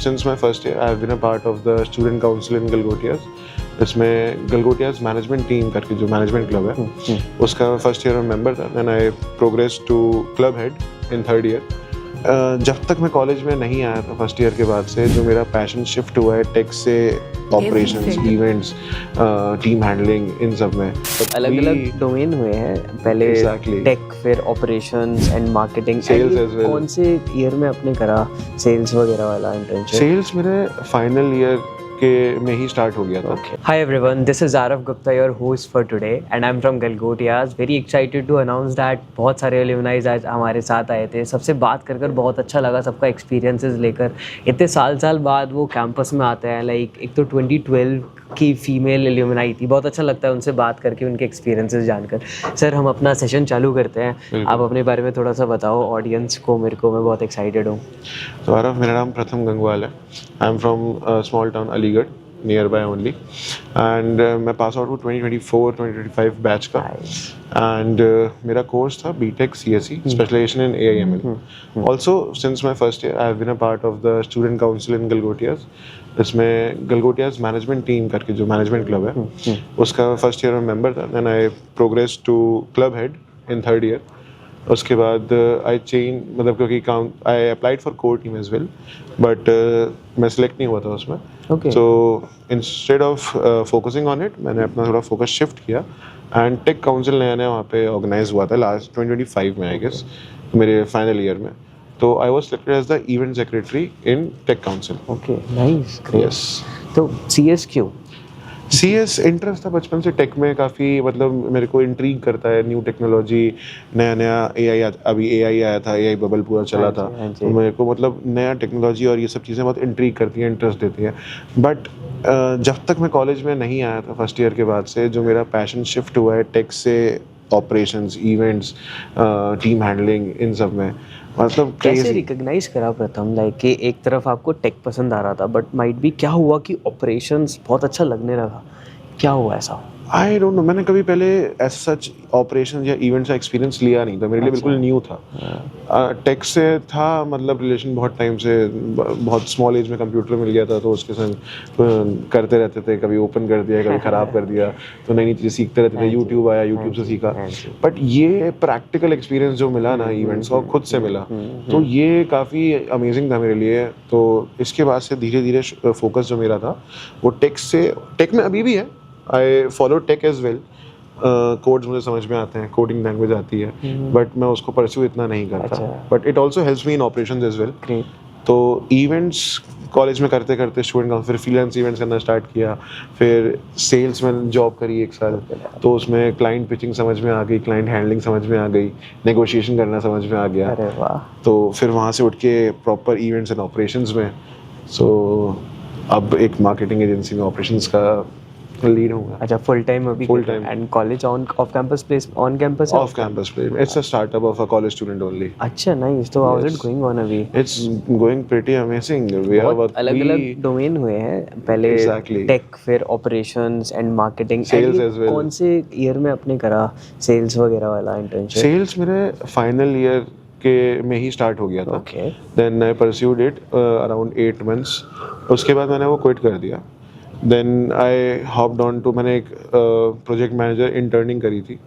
since my first year, I have been a part of the student council in Galgotias. इसमें Galgotias management team करके जो management club है उसका मैं first year में मेंबर था. Then I progress to club head in third year. जब तक मैं कॉलेज में नहीं आया था फर्स्ट ईयर के बाद से जो मेरा पैशन शिफ्ट हुआ है टेक से ऑपरेशंस, इवेंट्स, टीम हैंडलिंग, इन सब में अलग अलग डोमेन हुए हैं. पहले टेक, फिर operations and marketing, sales as well. कौन से ईयर में आपने करा सेल्स वगैरह वाला इंटर्नशिप? सेल्स मेरे फाइनल ईयर के में ही स्टार्ट हो गया था. Hi everyone, this is Arav Gupta, your host for today, and I'm from Galgotias. Very excited to announce that बहुत सारे alumni आज हमारे साथ आए थे. सबसे बात कर बहुत अच्छा लगा, सबका एक्सपीरियंसेस लेकर. इतने साल बाद वो कैंपस में आते हैं. लाइक एक तो 2012 की फीमेल एल्यूमिनाई थी. बहुत अच्छा लगता है उनसे बात करके, उनके एक्सपीरियंसेस जानकर. सर, हम अपना सेशन चालू करते हैं. आप अपने बारे में थोड़ा सा बताओ ऑडियंस को. मेरे को, मैं बहुत एक्साइटेड हूँ. तो आरव, मेरा नाम प्रथम गंगवाल है. I am from small town Aligarh, near by only. And मैं पास आउट हूँ 2024-2025 बैच का. एंड मेरा कोर्स था B Tech CSE, specialization in AIML. Also since my first year I have been a part of the student council in Galgotias. इसमें Galgotias management team करके जो management club है उसका फर्स्ट ईयर में मेंबर था. Then I progress to club head in third year. उसके बाद I change, मतलब क्योंकि I applied for core team as well, but मैं सिलेक्ट नहीं हुआ था उसमें. So instead of focusing on it, मैंने अपना थोड़ा फोकस शिफ्ट किया. एंड टेक काउंसिल नया वहाँ पे ऑर्गेनाइज हुआ था लास्ट 2025 में, आई गेस, मेरे फाइनल ईयर में. तो I was selected as the event secretary in tech council. Okay, nice, great. Yes. तो CS क्यों? CS इंटरेस्ट था बचपन से टेक में काफ़ी. मतलब मेरे को इंट्रीग करता है न्यू टेक्नोलॉजी, नया AI. अभी AI आया था, AI बबल पूरा चला था. तो मेरे को मतलब नया टेक्नोलॉजी और ये सब चीज़ें बहुत इंट्रीग करती हैं, इंटरेस्ट देती हैं. बट जब तक मैं कॉलेज में नहीं आया था फर्स्ट ईयर के बाद से जो मेरा पैशन शिफ्ट हुआ है टेक से ऑपरेशंस, इवेंट्स, टीम हैंडलिंग, इन सब में. मतलब कैसे रिकॉग्नाइज करा प्रथम, लाइक कि एक तरफ आपको टेक पसंद आ रहा था बट माइट भी क्या हुआ कि ऑपरेशंस बहुत अच्छा लगने लगा? क्या हुआ ऐसा? I don't know. मैंने कभी पहले ऐसा सच ऑपरेशन या इवेंट्स का एक्सपीरियंस लिया नहीं था. मेरे लिए बिल्कुल न्यू था. टेक से था मतलब रिलेशन बहुत टाइम से. बहुत स्मॉल एज में कंप्यूटर मिल गया था तो उसके संग करते रहते थे. कभी ओपन कर दिया, कभी ख़राब कर दिया. तो नई चीज़ें सीखते रहते थे. यूट्यूब आया, यूट्यूब से सीखा. बट ये प्रैक्टिकल एक्सपीरियंस जो मिला ना इवेंट्स का, खुद से मिला, तो ये काफ़ी अमेजिंग था मेरे लिए. तो इसके बाद से धीरे धीरे फोकस जो मेरा था वो टेक में अभी भी है. I follow tech as well. Codes मुझे समझ में आते हैं, कोडिंग लैंग्वेज आती है, बट मैं उसको परस्यू इतना नहीं करता. But it also helps me in operations as well. तो इवेंट्स कॉलेज में करते करते स्टूडेंट का फिर फ्रीलांस इवेंट्स करना स्टार्ट किया. फिर सेल्स में जॉब करी 1 साल. तो उसमें क्लाइंट पिचिंग समझ में आ गई, क्लाइंट हैंडलिंग समझ में आ गई, नेगोशिएशन करना समझ में आ गया. अरे वाह. तो फिर वहाँ से उठ के प्रॉपर इवेंट्स एंड ऑपरेशंस में. सो अब एक मार्केटिंग एजेंसी में ऑपरेशंस का लीड हूँ. अच्छा, फुल टाइम अभी? Full time. And college off campus place, on campus? Off campus place. It's a startup of a college student only. अच्छा, nice. तो how is it going on अभी? It's going pretty amazing. We are working. अलग अलग domain हुए हैं. पहले tech, फिर operations and marketing, sales as well. कौन से ईयर में आपने करा सेल्स वगैरह वाला इंटर्नशिप? सेल्स मेरे फाइनल ईयर के में ही स्टार्ट हो गया था. Okay. Then I pursued it around 8 months. उसके बाद मैंने वो क्विट कर दिया. Then I hopped on to, मैंने एक प्रोजेक्ट मैनेजर इंटर्निंग करी थी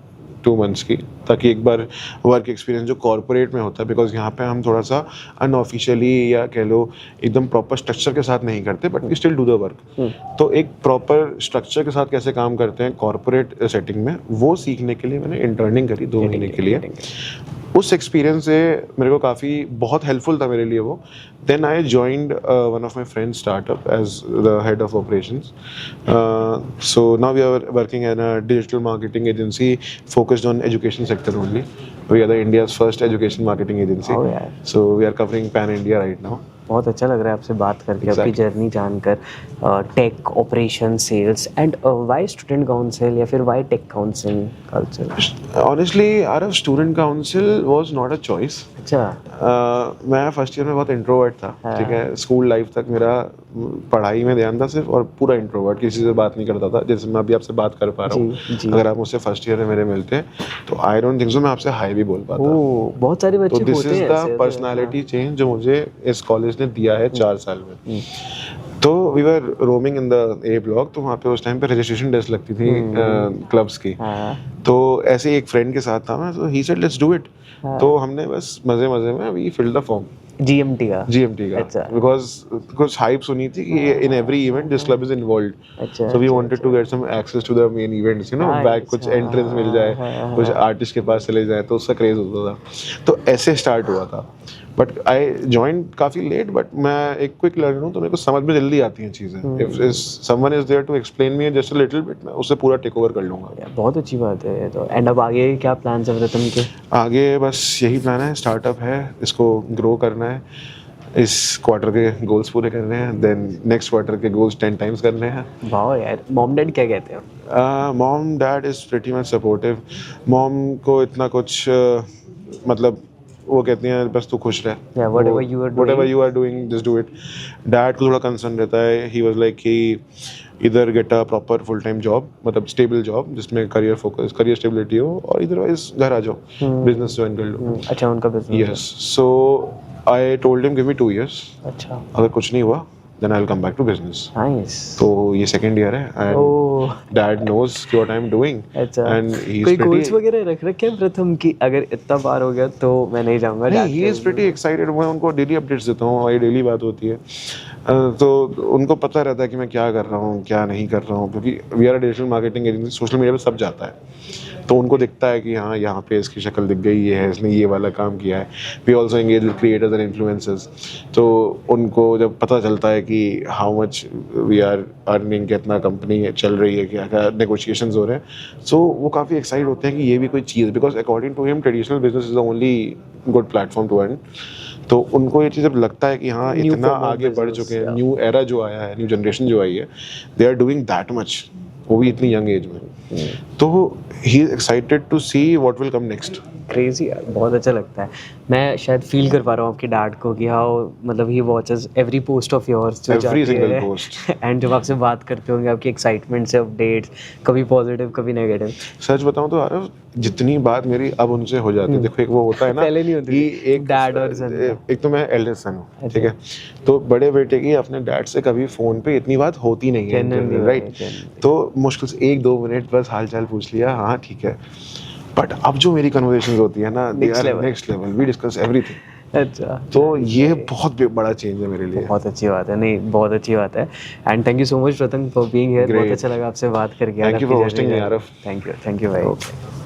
2 months की, ताकि एक बार वर्क एक्सपीरियंस जो कॉर्पोरेट में होता है, बिकॉज यहाँ पे हम थोड़ा सा अनऑफिशियली या कह लो एकदम प्रॉपर स्ट्रक्चर के साथ नहीं करते, but we still do the work. तो एक प्रॉपर स्ट्रक्चर के साथ कैसे काम करते हैं कॉर्पोरेट सेटिंग में, वो सीखने के लिए मैंने इंटर्निंग करी 2 महीने के लिए. उस एक्सपीरियंस से मेरे को काफ़ी बहुत हेल्पफुल था मेरे लिए वो. Then I joined one of my friend startup as the head of operations. So now we are working an a digital marketing agency focused on education sector only. We are the India's first education marketing agency. Oh, yeah. So we are covering pan India right now. बहुत अच्छा लग रहा है आपसे बात करके, आपकी journey जानकर. Tech, operation, sales, and why student council या फिर why tech council culture? Honestly Aarav, student council was not a choice. अच्छा. मैं फर्स्ट ईयर में बहुत इंट्रोवर्ट था. ठीक है, स्कूल लाइफ तक मेरा पढ़ाई में ध्यान था सिर्फ, और पूरा इंट्रोवर्ट, किसी से बात नहीं करता था. जैसे मैं अभी आपसे बात कर पा रहा हूँ, अगर आप मुझसे फर्स्ट ईयर में मेरे मिलते तो आई डोंट थिंक सो मैं आपसे हाई भी बोल पाता. बहुत सारे बच्चे होते हैं. This is the personality change जो मुझे इस कॉलेज उसने दिया है 4 साल में। तो we were roaming in the A block, तो वहाँ पे उस टाइम पे रजिस्ट्रेशन डेस्क लगती थी क्लब्स की। तो ऐसे ही एक फ्रेंड के साथ था मैं, तो he said let's do it. तो हमने बस मजे मजे में we filled the form GMT का अच्छा। बिकॉज कुछ हाइप सुनी थी कि in every event this club is involved, अच्छा, so we wanted to get some access to the main events, you know, back कुछ एंट्रेंस मिल जाए, कुछ आर्टिस्ट के पास चले जाए, तो उसका क्रेज होता था। तो ऐसे स्टार्ट हुआ था। बट आई जॉइन काफ़ी लेट, बट मैं एक क्विक लर्नर हूँ, तो मेरे को समझ में जल्दी आती हैं चीज़ें। If someone is there to explain me just a little bit, मैं उससे पूरा टेक ओवर कर लूँगा। बहुत अच्छी बात है ये तो। एंड अब आगे क्या प्लान्स है व्रतम के? आगे बस यही प्लान है, स्टार्टअप है, इसको ग्रो करना है, इस क्वार्टर के गोल्स पूरे करने हैं, देन नेक्स्ट क्वार्टर के गोल्स 10 टाइम्स करने हैं। वाह यार, मॉम डैड क्या कहते हैं? Mom dad is pretty much supportive. Mom को इतना कुछ मतलब वो कहती हैं बस तू खुश रह, whatever you are doing, just do it। Dad को थोड़ा कंसर्न रहता है, ही वाज लाइक कि इधर get a proper full time job, मतलब स्टेबल जॉब जिसमें करियर फोकस, करियर स्टेबिलिटी हो, और इधरवाइज घर आ जाओ, बिजनेस ज्वाइन कर लो। अच्छा, उनका business. Yes, so I told him give me 2 years, अच्छा, अगर कुछ नहीं हुआ then I'll come back to business। Nice. तो ये सेकंड ईयर है, and dad knows what I'm doing। अच्छा, and he's कोई pretty गोल्स वगैरह रख रखे हैं प्रथम की? अगर इतना बार हो गया तो मैं नहीं जाऊंगा। नहीं, he is pretty excited। मैं उनको डेली अपडेट्स देता हूँ, हमारी डेली बात होती है। तो उनको पता रहता है कि मैं क्या कर रहा हूँ, क्या नहीं कर रहा हूँ, क्योंकि we are digital marketing agency, social media पे सब जाता है, तो उनको दिखता है कि हाँ यहाँ पे इसकी शक्ल दिख गई है, इसने ये वाला काम किया है। We also engage with creators and influencers, तो उनको जब पता चलता है कि how much we are earning, कितना कंपनी चल रही है, क्या क्या नेगोशिएशंस हो रहे हैं, सो वो काफ़ी एक्साइट होते हैं कि ये भी कोई चीज़, because according to him traditional business is the only good platform to earn. तो उनको ये चीज़ जब लगता है कि हाँ इतना आगे बढ़ चुके हैं, न्यू एरा जो आया है, न्यू जनरेशन जो आई है, they are doing that much, वो भी इतनी यंग एज में, तो he is excited to see what will come next. Crazy यार, बहुत अच्छा लगता है। मैं शायद फील कर पा रहा हूँ आपके डैड को कि हाउ, मतलब he watches every post of yours जो Every single post। एंड जब आपसे बात करते होंगे, आपकी एक्साइटमेंट से अपडेट्स, कभी पॉजिटिव कभी नेगेटिव। सच बताऊं तो आरव, जितनी बात मेरी अब उनसे हो जाती है, देखो एक वो होता है ना, पहले नहीं होती कि एक डैड और सन। एक तो मैं एल्डर सन हूँ, ठीक है, तो बड़े बेटे की अपने डैड से कभी फोन पे इतनी बात होती नहीं है, राइट। तो मुश्किल से 1-2 मिनट बस हाल चाल पूछ लिया, हाँ ठीक है। बट अब जो मेरी कन्वर्सेशंस होती है ना, they are next level, we discuss everything. अच्छा, तो ये बहुत बड़ा चेंज है मेरे लिए। बहुत अच्छी बात है, नहीं बहुत अच्छी बात है। And thank you so much Ratan for being here. बहुत अच्छा लगा आपसे बात करके। Thank you for hosting me Aarav. Thank you भाई।